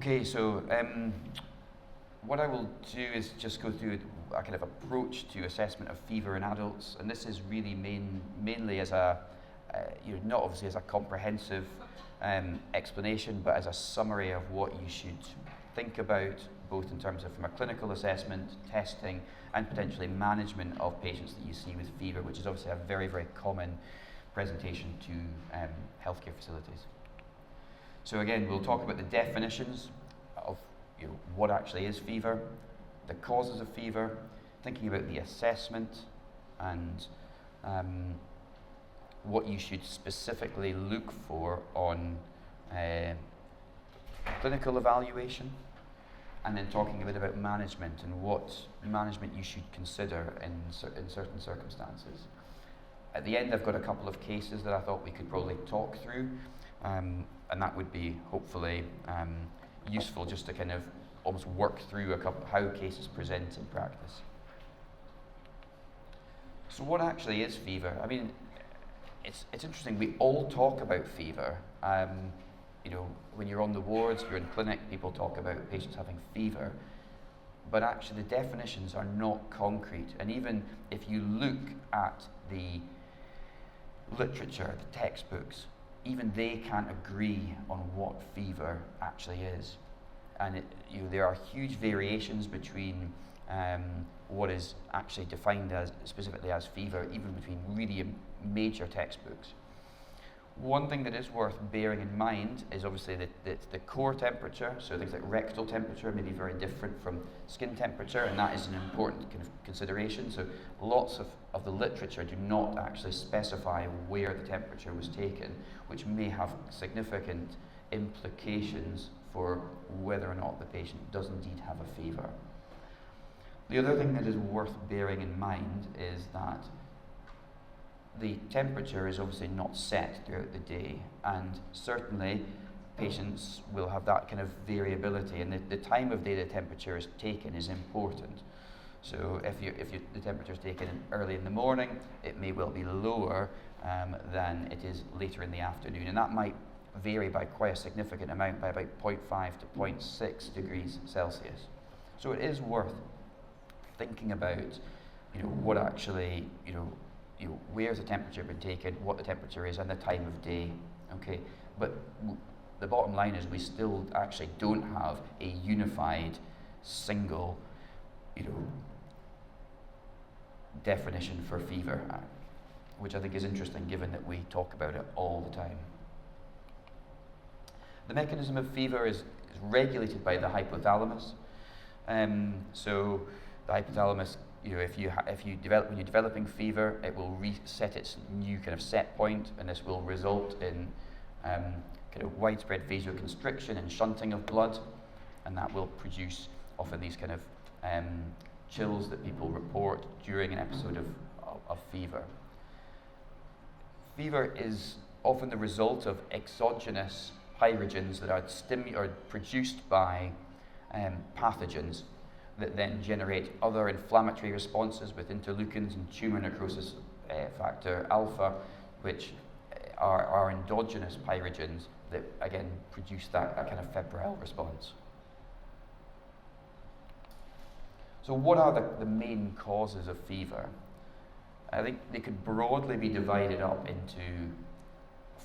Okay, so what I will do is just go through a kind of approach to assessment of fever in adults, and this is really mainly as a, not obviously as a comprehensive explanation, but as a summary of what you should think about, both in terms of from a clinical assessment, testing, and potentially management of patients that you see with fever, which is obviously a very, very common presentation to healthcare facilities. So again, we'll talk about the definitions of what actually is fever, the causes of fever, thinking about the assessment, and what you should specifically look for on clinical evaluation, and then talking a bit about management and what management you should consider in certain circumstances. At the end, I've got a couple of cases that I thought we could probably talk through, and that would be hopefully useful just to kind of almost work through how cases present in practice. So what actually is fever? I mean, it's interesting, we all talk about fever. When you're on the wards, you're in clinic, people talk about patients having fever, but actually the definitions are not concrete. And even if you look at the literature, the textbooks, even they can't agree on what fever actually is. And there are huge variations between what is actually defined as specifically as fever, even between really major textbooks. One thing that is worth bearing in mind is obviously the core temperature, so things like rectal temperature may be very different from skin temperature, and that is an important kind of consideration. So lots of the literature do not actually specify where the temperature was taken, which may have significant implications for whether or not the patient does indeed have a fever. The other thing that is worth bearing in mind is that the temperature is obviously not set throughout the day, and certainly patients will have that kind of variability, and the time of day the temperature is taken is important. So if the temperature is taken early in the morning, it may well be lower than it is later in the afternoon, and that might vary by quite a significant amount, by about 0.5 to 0.6 degrees Celsius. So it is worth thinking about, what actually, where's the temperature been taken, what the temperature is, and the time of day. Okay, but the bottom line is we still actually don't have a unified, single, definition for fever, which I think is interesting given that we talk about it all the time. The mechanism of fever is regulated by the hypothalamus. So the hypothalamus, when you're developing fever, it will reset its new kind of set point, and this will result in kind of widespread vasoconstriction and shunting of blood, and that will produce often these kind of chills that people report during an episode of fever. Fever is often the result of exogenous pyrogens that are produced by pathogens that then generate other inflammatory responses with interleukins and tumor necrosis factor alpha, which are endogenous pyrogens that again produce that kind of febrile response. So what are the main causes of fever? I think they could broadly be divided up into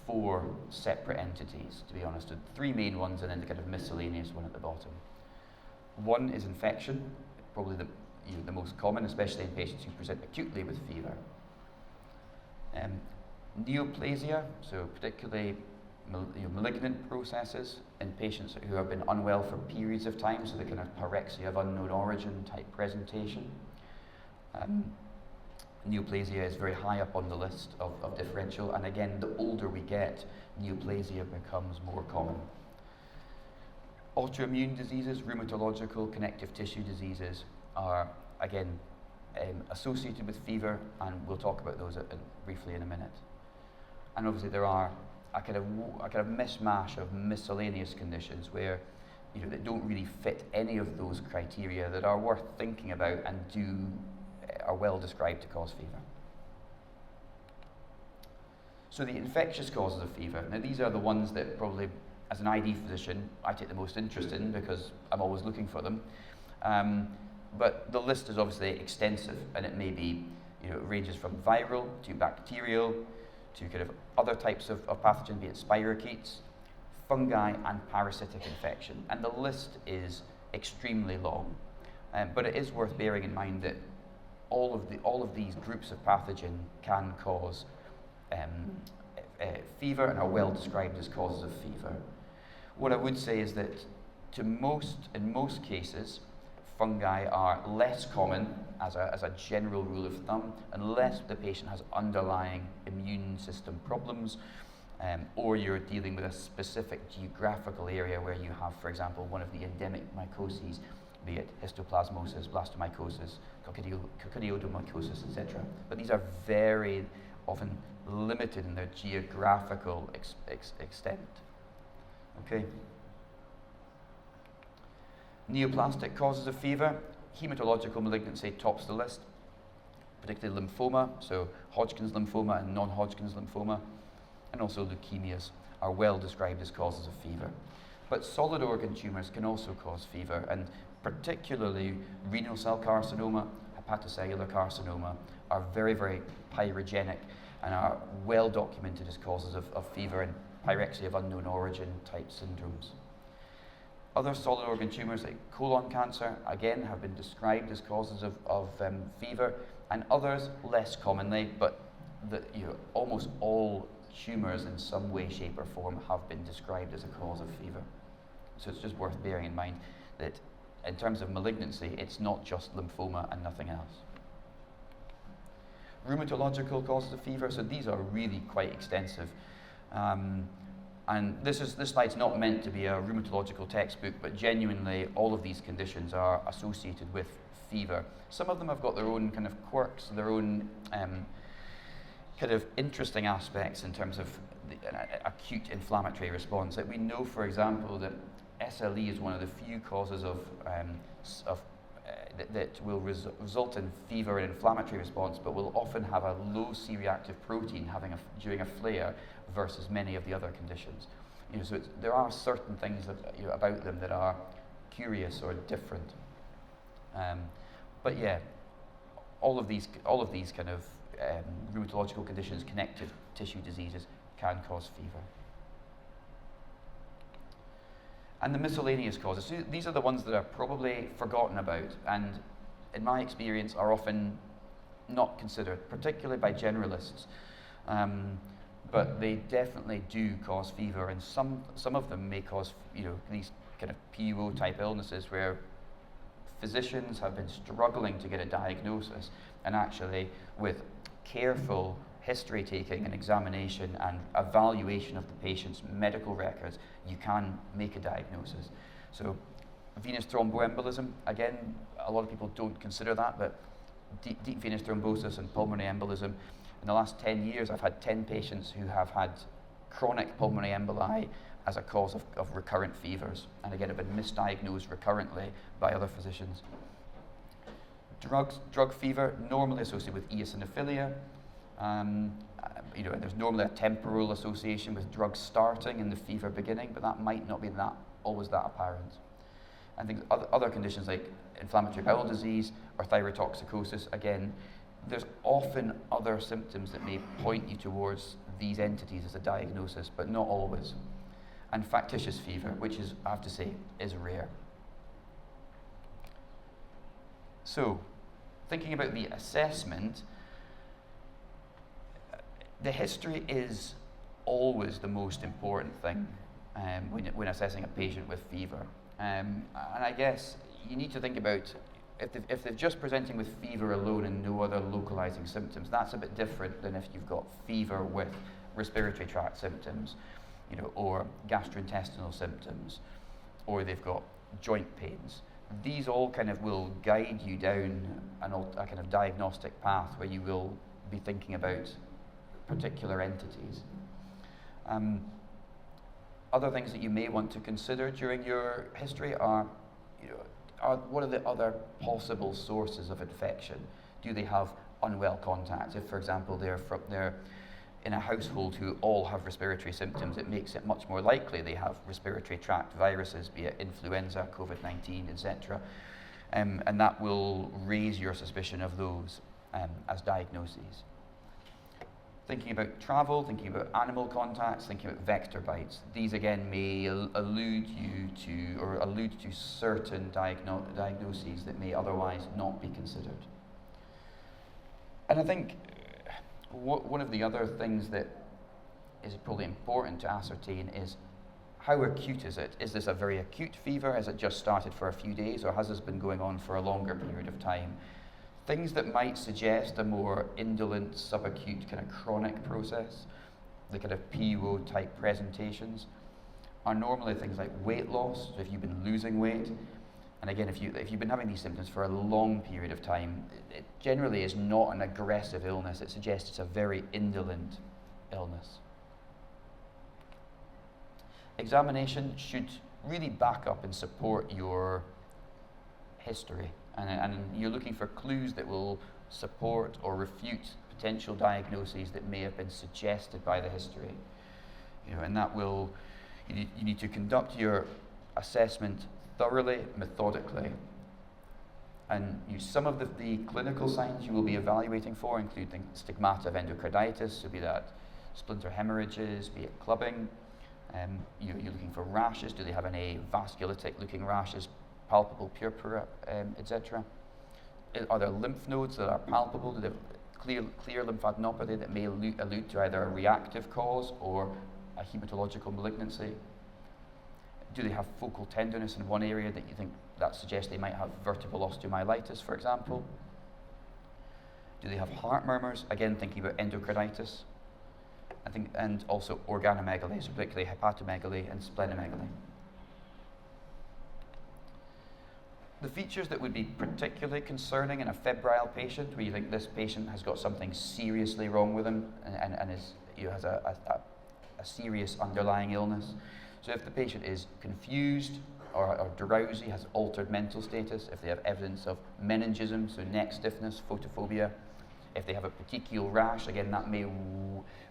4 separate entities, to be honest. 3 main ones and then the kind of miscellaneous one at the bottom. One is infection, probably the most common, especially in patients who present acutely with fever. Neoplasia, so particularly malignant processes in patients who have been unwell for periods of time, so the kind of pyrexia of unknown origin type presentation. Neoplasia is very high up on the list of differential, and again, the older we get, neoplasia becomes more common. Autoimmune diseases, rheumatological, connective tissue diseases are, again, associated with fever, and we'll talk about those briefly in a minute. And obviously there are a kind of mishmash of miscellaneous conditions where, that don't really fit any of those criteria that are worth thinking about and are well described to cause fever. So the infectious causes of fever, now these are the ones that probably as an ID physician, I take the most interest in because I'm always looking for them. But the list is obviously extensive, and it may be, it ranges from viral to bacterial to kind of other types of pathogen, be it spirochetes, fungi, and parasitic infection. And the list is extremely long. But it is worth bearing in mind that all of these groups of pathogen can cause fever and are well described as causes of fever. What I would say is that in most cases, fungi are less common as a general rule of thumb, unless the patient has underlying immune system problems, or you're dealing with a specific geographical area where you have, for example, one of the endemic mycoses, be it histoplasmosis, blastomycosis, coccidioidomycosis, etc. But these are very often limited in their geographical extent. Okay. Neoplastic causes of fever. Hematological malignancy tops the list, particularly lymphoma, so Hodgkin's lymphoma and non-Hodgkin's lymphoma, and also leukemias are well described as causes of fever. But solid organ tumours can also cause fever, and particularly renal cell carcinoma, hepatocellular carcinoma are very, very pyrogenic and are well documented as causes of fever and pyrexia of unknown origin type syndromes. Other solid organ tumours like colon cancer, again, have been described as causes of fever, and others less commonly, but almost all tumours in some way, shape or form have been described as a cause of fever. So it's just worth bearing in mind that in terms of malignancy, it's not just lymphoma and nothing else. Rheumatological causes of fever, so these are really quite extensive. And this slide's not meant to be a rheumatological textbook, but genuinely all of these conditions are associated with fever. Some of them have got their own kind of quirks, their own kind of interesting aspects in terms of the acute inflammatory response. Like we know, for example, that SLE is one of the few causes that will result in fever and inflammatory response, but will often have a low C-reactive protein during a flare versus many of the other conditions. So there are certain things about them that are curious or different. But yeah, all of these kind of rheumatological conditions, connective tissue diseases, can cause fever. And the miscellaneous causes, so these are the ones that are probably forgotten about, and in my experience are often not considered, particularly by generalists. But they definitely do cause fever, and some of them may cause these kind of PUO type illnesses where physicians have been struggling to get a diagnosis, and actually with careful history taking and examination and evaluation of the patient's medical records, you can make a diagnosis. So venous thromboembolism, again, a lot of people don't consider that, but deep venous thrombosis and pulmonary embolism. In the last 10 years, I've had 10 patients who have had chronic pulmonary emboli as a cause of recurrent fevers, and again have been misdiagnosed recurrently by other physicians. Drug fever, normally associated with eosinophilia. There's normally a temporal association with drugs starting and the fever beginning, but that might not be always that apparent. I think other conditions like inflammatory bowel disease or thyrotoxicosis, again, there's often other symptoms that may point you towards these entities as a diagnosis, but not always. And factitious fever, which is, I have to say, is rare. So, thinking about the assessment, the history is always the most important thing when assessing a patient with fever. And I guess you need to think about if they're just presenting with fever alone and no other localizing symptoms, that's a bit different than if you've got fever with respiratory tract symptoms, or gastrointestinal symptoms, or they've got joint pains. These all kind of will guide you down a kind of diagnostic path where you will be thinking about particular entities. Other things that you may want to consider during your history are what are the other possible sources of infection? Do they have unwell contacts? If, for example, they're in a household who all have respiratory symptoms, it makes it much more likely they have respiratory tract viruses, be it influenza, COVID-19, etc. And that will raise your suspicion of those as diagnoses. Thinking about travel, thinking about animal contacts, thinking about vector bites. These again may allude to certain diagnoses that may otherwise not be considered. And I think one of the other things that is probably important to ascertain is how acute is it? Is this a very acute fever? Has it just started for a few days, or has this been going on for a longer period of time? Things that might suggest a more indolent, subacute, kind of chronic process, the kind of PO type presentations, are normally things like weight loss. So if you've been losing weight, and again, if you've been having these symptoms for a long period of time, it generally is not an aggressive illness. It suggests it's a very indolent illness. Examination should really back up and support your history. And you're looking for clues that will support or refute potential diagnoses that may have been suggested by the history. And that will, you need to conduct your assessment thoroughly, methodically, and use some of the clinical signs you will be evaluating for, including stigmata of endocarditis, so be that splinter hemorrhages, be it clubbing. You're looking for rashes. Do they have any vasculitic looking rashes, palpable purpura, etc.? Are there lymph nodes that are palpable? Do they have clear lymphadenopathy that may allude to either a reactive cause or a hematological malignancy? Do they have focal tenderness in one area that you think that suggests they might have vertebral osteomyelitis, for example? Do they have heart murmurs? Again, thinking about endocarditis. And also organomegaly, so particularly hepatomegaly and splenomegaly. The features that would be particularly concerning in a febrile patient, where you think this patient has got something seriously wrong with him and has a serious underlying illness. So if the patient is confused or drowsy, has altered mental status, if they have evidence of meningism, so neck stiffness, photophobia, if they have a petechial rash, again that may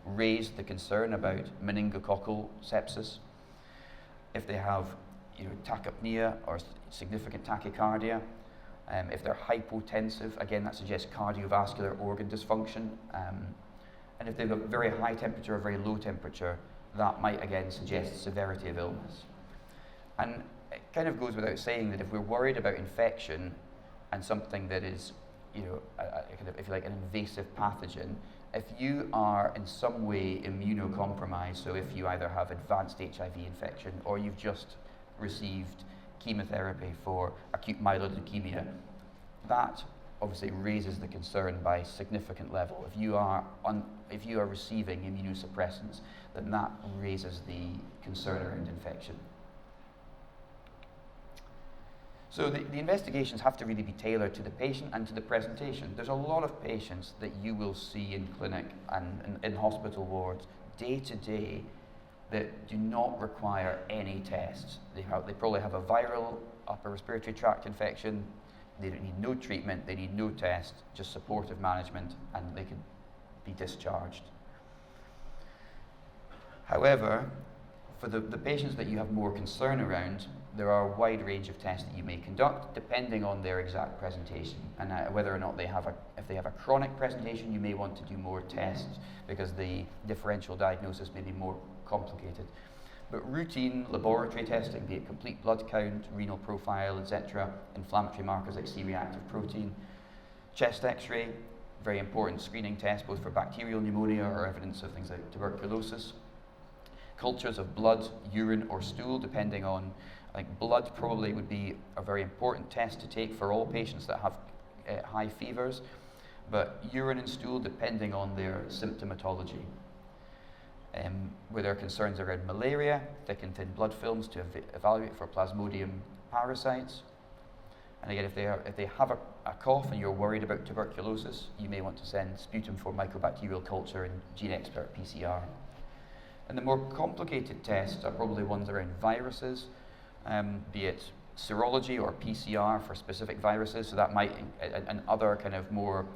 raise the concern about meningococcal sepsis. If they have tachypnea or significant tachycardia, if they're hypotensive, again that suggests cardiovascular organ dysfunction, and if they've got very high temperature or very low temperature, that might again suggest severity of illness. And it kind of goes without saying that if we're worried about infection and something that is, kind of, if you like, an invasive pathogen, if you are in some way immunocompromised, so if you either have advanced HIV infection or you've just received chemotherapy for acute myeloid leukemia, that obviously raises the concern by a significant level. If you are receiving immunosuppressants, then that raises the concern around infection. So the investigations have to really be tailored to the patient and to the presentation. There's a lot of patients that you will see in clinic and in hospital wards day to day that do not require any tests. They probably have a viral upper respiratory tract infection. They don't need no treatment, they need no test, just supportive management, and they can be discharged. However, for the patients that you have more concern around, there are a wide range of tests that you may conduct depending on their exact presentation, and whether or not if they have a chronic presentation, you may want to do more tests because the differential diagnosis may be more complicated. But routine laboratory testing, be it complete blood count, renal profile, etc., inflammatory markers like C-reactive protein, chest x-ray, very important screening test both for bacterial pneumonia or evidence of things like tuberculosis. Cultures of blood, urine or stool, depending on, I think blood probably would be a very important test to take for all patients that have high fevers, but urine and stool depending on their symptomatology. Where there are concerns around malaria, thick and thin blood films to evaluate for plasmodium parasites. And again, if they have a cough and you're worried about tuberculosis, you may want to send sputum for mycobacterial culture and GeneXpert PCR. And the more complicated tests are probably ones around viruses, be it serology or PCR for specific viruses, so that might, and other kind of more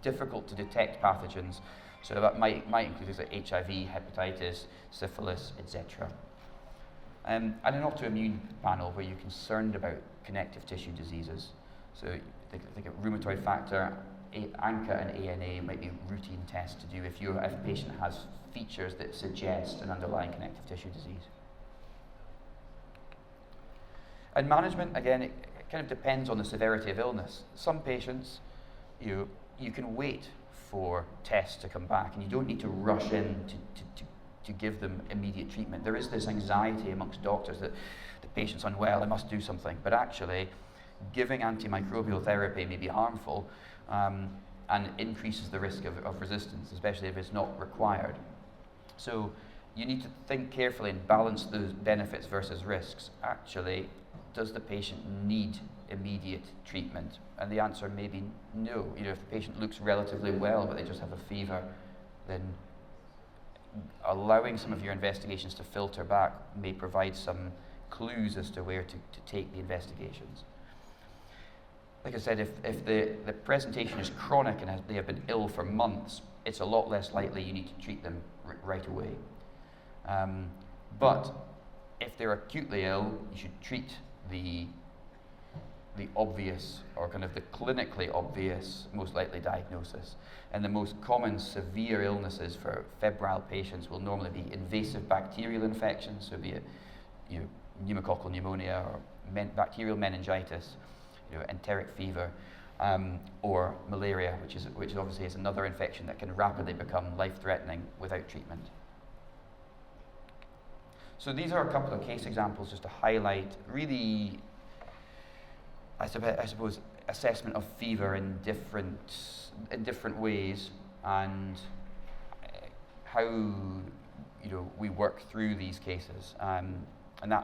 difficult to detect pathogens. So that might include things like HIV, hepatitis, syphilis, etc. And an autoimmune panel where you're concerned about connective tissue diseases. So think of rheumatoid factor, ANCA and ANA might be routine tests to do if a patient has features that suggest an underlying connective tissue disease. And management, again, it kind of depends on the severity of illness. Some patients, you can wait for tests to come back, and you don't need to rush in to give them immediate treatment. There is this anxiety amongst doctors that the patient's unwell, I must do something. But actually, giving antimicrobial therapy may be harmful and increases the risk of resistance, especially if it's not required. So you need to think carefully and balance those benefits versus risks. Actually, does the patient need immediate treatment? And the answer may be no. If the patient looks relatively well, but they just have a fever, then allowing some of your investigations to filter back may provide some clues as to where to take the investigations. Like I said, if the presentation is chronic and they have been ill for months, it's a lot less likely you need to treat them right away. But if they're acutely ill, you should treat the obvious, or kind of the clinically obvious, most likely diagnosis. And the most common severe illnesses for febrile patients will normally be invasive bacterial infections, so be it pneumococcal pneumonia or bacterial meningitis, enteric fever, or malaria, which obviously is another infection that can rapidly become life-threatening without treatment. So these are a couple of case examples just to highlight really, I suppose, assessment of fever in different ways, and how we work through these cases, and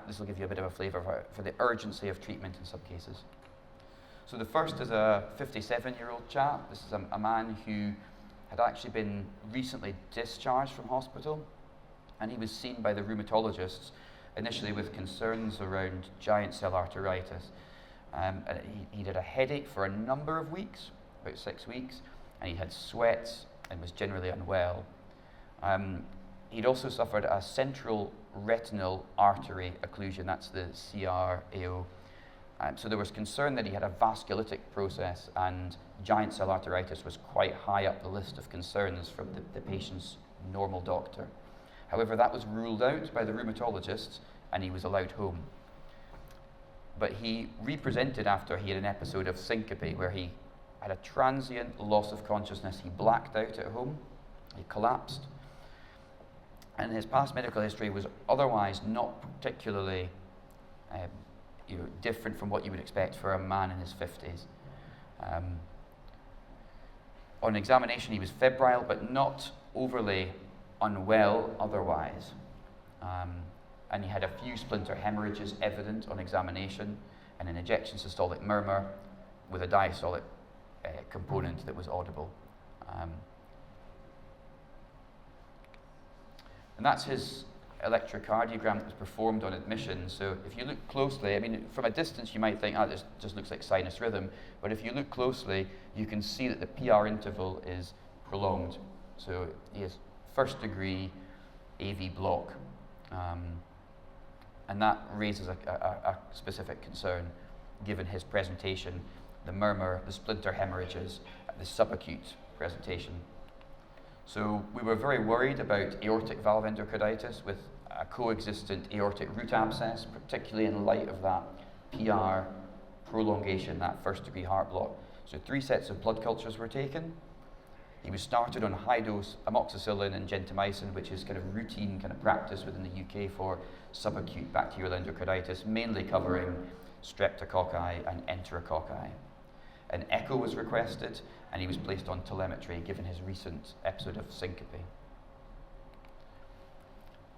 this will give you a bit of a flavour for the urgency of treatment in some cases. So the first is a 57-year-old chap. This is a man who had actually been recently discharged from hospital, and he was seen by the rheumatologists initially with concerns around giant cell arteritis. And he had a headache for a number of weeks, about 6 weeks, and he had sweats and was generally unwell. He'd also suffered a central retinal artery occlusion, that's the CRAO. So there was concern that he had a vasculitic process, and giant cell arteritis was quite high up the list of concerns from the patient's normal doctor. However, that was ruled out by the rheumatologists, and he was allowed home. But he represented after he had an episode of syncope, where he had a transient loss of consciousness. He blacked out at home, he collapsed, and his past medical history was otherwise not particularly different from what you would expect for a man in his 50s. On examination, he was febrile, but not overly unwell otherwise. And he had a few splinter hemorrhages evident on examination, and an ejection systolic murmur with a diastolic component that was audible. And that's his electrocardiogram that was performed on admission. So if you look closely, I mean, from a distance you might think, this just looks like sinus rhythm, but if you look closely, you can see that the PR interval is prolonged. So he has first degree AV block. And that raises a specific concern, given his presentation, the murmur, the splinter hemorrhages, the subacute presentation. So we were very worried about aortic valve endocarditis with a coexistent aortic root abscess, particularly in light of that PR prolongation, that first degree heart block. So 3 sets of blood cultures were taken. He was started on high-dose amoxicillin and gentamicin, which is kind of routine kind of practice within the UK for subacute bacterial endocarditis, mainly covering streptococci and enterococci. An echo was requested, and he was placed on telemetry given his recent episode of syncope.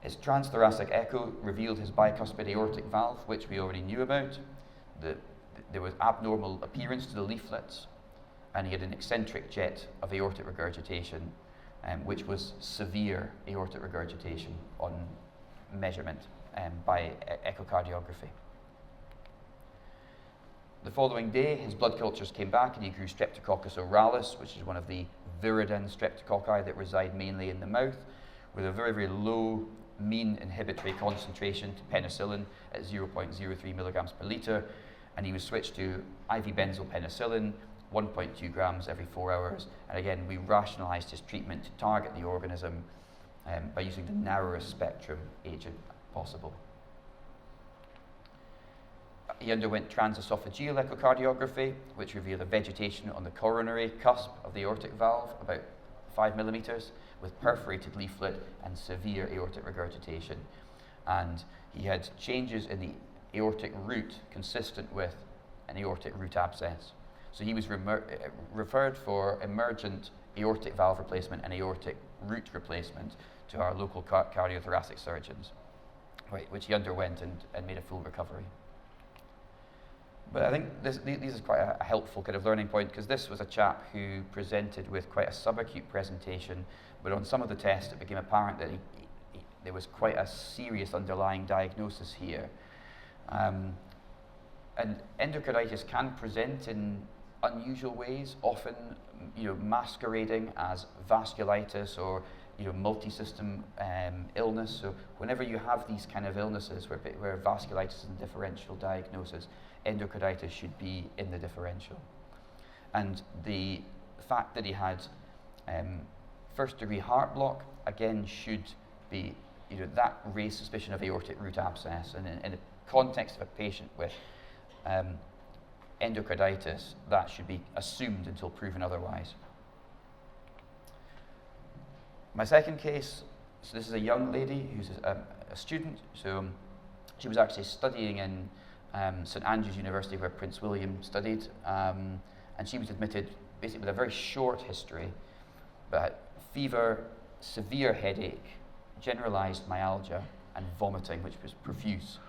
His transthoracic echo revealed his bicuspid aortic valve, which we already knew about. There was abnormal appearance to the leaflets, and he had an eccentric jet of aortic regurgitation, which was severe aortic regurgitation on measurement by echocardiography. The following day, his blood cultures came back, and he grew Streptococcus oralis, which is one of the viridin streptococci that reside mainly in the mouth, with a very, very low mean inhibitory concentration to penicillin at 0.03 milligrams per litre, and he was switched to IV benzyl penicillin, 1.2 grams every 4 hours. And again, we rationalised his treatment to target the organism by using the narrowest spectrum agent possible. He underwent transesophageal echocardiography, which revealed a vegetation on the coronary cusp of the aortic valve, about 5 millimeters, with perforated leaflet and severe aortic regurgitation. And he had changes in the aortic root consistent with an aortic root abscess. So he was referred for emergent aortic valve replacement and aortic root replacement to our local cardiothoracic surgeons, which he underwent and made a full recovery. But I think this is quite a helpful kind of learning point, because this was a chap who presented with quite a subacute presentation, but on some of the tests it became apparent that there was quite a serious underlying diagnosis here. And endocarditis can present in unusual ways, often masquerading as vasculitis or multi-system illness. So whenever you have these kind of illnesses where vasculitis is a differential diagnosis, endocarditis should be in the differential. And the fact that he had first-degree heart block, again, should be, that raised suspicion of aortic root abscess. And in the context of a patient with endocarditis, that should be assumed until proven otherwise. My second case, so this is a young lady who's a student. So she was actually studying in St Andrews University, where Prince William studied, and she was admitted basically with a very short history, but fever, severe headache, generalized myalgia, and vomiting, which was profuse.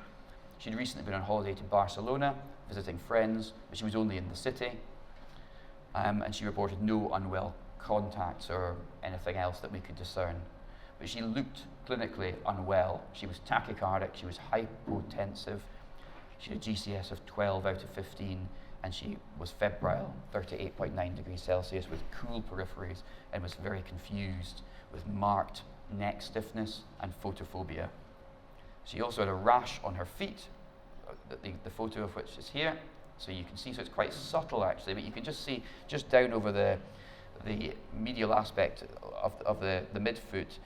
She'd recently been on holiday to Barcelona, visiting friends, but she was only in the city, and she reported no unwell contacts or anything else that we could discern. But she looked clinically unwell. She was tachycardic, she was hypotensive, she had a GCS of 12 out of 15, and she was febrile, 38.9 degrees Celsius, with cool peripheries, and was very confused, with marked neck stiffness and photophobia. She also had a rash on her feet, the photo of which is here. So you can see, so it's quite subtle actually, but you can just see, just down over the medial aspect of the midfoot,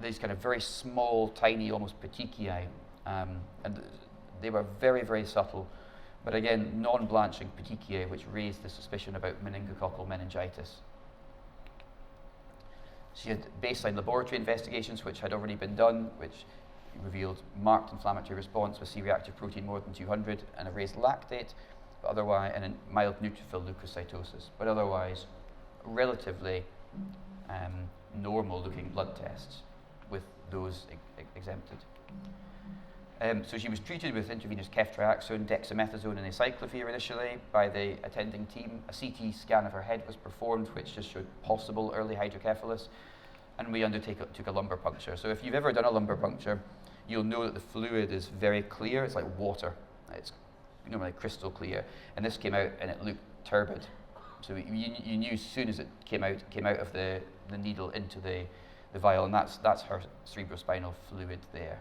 these kind of very small, tiny, almost petechiae, and they were very, very subtle, but again, non-blanching petechiae, which raised the suspicion about meningococcal meningitis. She had baseline laboratory investigations, which had already been done, which revealed marked inflammatory response with C-reactive protein more than 200 and a raised lactate, but otherwise, and a mild neutrophil leukocytosis, but otherwise relatively normal-looking blood tests, with those exempted. So she was treated with intravenous ceftriaxone, dexamethasone, and acyclovir initially by the attending team. A CT scan of her head was performed, which just showed possible early hydrocephalus, and we took a lumbar puncture. So if you've ever done a lumbar puncture, you'll know that the fluid is very clear. It's like water. It's normally crystal clear, and this came out and it looked turbid. So you knew as soon as it came out of the needle into the vial, and that's her cerebrospinal fluid there,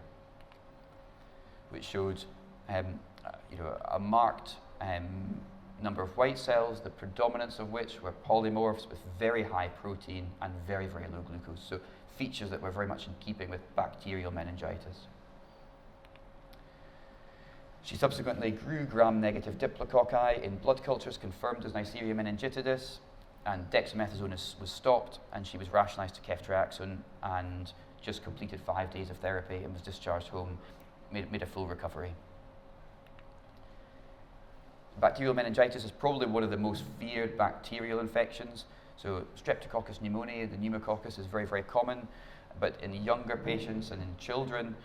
which showed a marked number of white cells, the predominance of which were polymorphs with very high protein and very, very low glucose. So features that were very much in keeping with bacterial meningitis. She subsequently grew gram-negative diplococci in blood cultures confirmed as Neisseria meningitidis, and dexamethasone was stopped, and she was rationalized to ceftriaxone and just completed 5 days of therapy and was discharged home, made a full recovery. Bacterial meningitis is probably one of the most feared bacterial infections. So Streptococcus pneumoniae, the pneumococcus, is very, very common, but in younger patients and in children,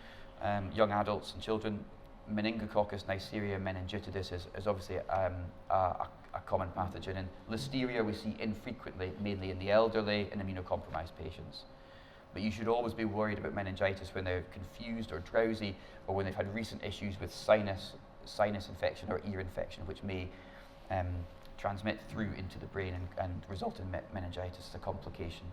young adults and children, meningococcus Neisseria meningitidis is obviously a common pathogen. And listeria we see infrequently, mainly in the elderly and immunocompromised patients. But you should always be worried about meningitis when they're confused or drowsy, or when they've had recent issues with sinus infection or ear infection, which may transmit through into the brain and result in meningitis as a complication.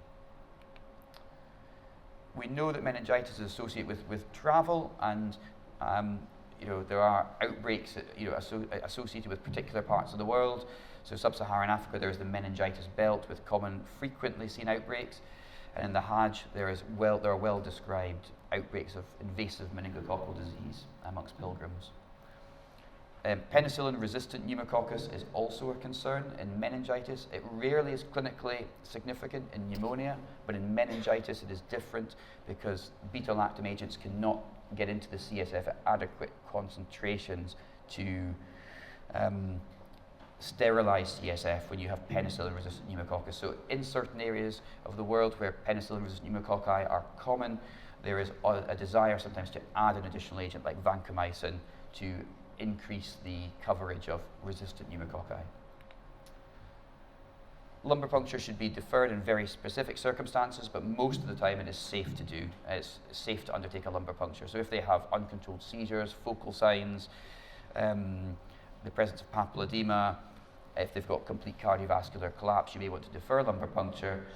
We know that meningitis is associated with travel, and there are outbreaks associated with particular parts of the world. So sub-Saharan Africa, there is the meningitis belt with common, frequently seen outbreaks, and in the Hajj there are well described outbreaks of invasive meningococcal disease amongst pilgrims. Penicillin-resistant pneumococcus is also a concern in meningitis. It rarely is clinically significant in pneumonia, but in meningitis it is different because beta-lactam agents cannot get into the CSF at adequate concentrations to sterilize CSF when you have penicillin-resistant pneumococcus. So in certain areas of the world where penicillin-resistant pneumococci are common, there is a desire sometimes to add an additional agent like vancomycin to increase the coverage of resistant pneumococci. Lumbar puncture should be deferred in very specific circumstances, but most of the time it is safe to do. It's safe to undertake a lumbar puncture. So if they have uncontrolled seizures, focal signs, the presence of papilledema, if they've got complete cardiovascular collapse, you may want to defer lumbar puncture,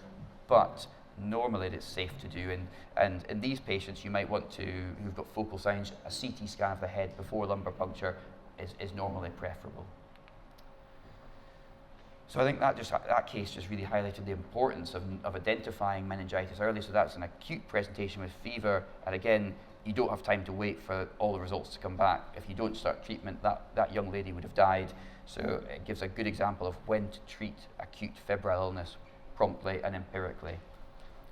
but normally it's safe to do. And in these patients, you might want to, who've got focal signs, a CT scan of the head before lumbar puncture is normally preferable. So I think that case just really highlighted the importance of identifying meningitis early. So that's an acute presentation with fever, and again, you don't have time to wait for all the results to come back. If you don't start treatment, that young lady would have died. So it gives a good example of when to treat acute febrile illness promptly and empirically.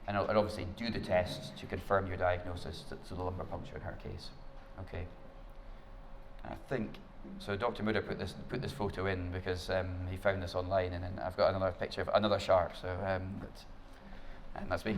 And obviously do the tests to confirm your diagnosis, so the lumbar puncture in her case. Okay. I think, so Dr. Muda put this photo in because he found this online, and then I've got another picture of another shark, so and that's me.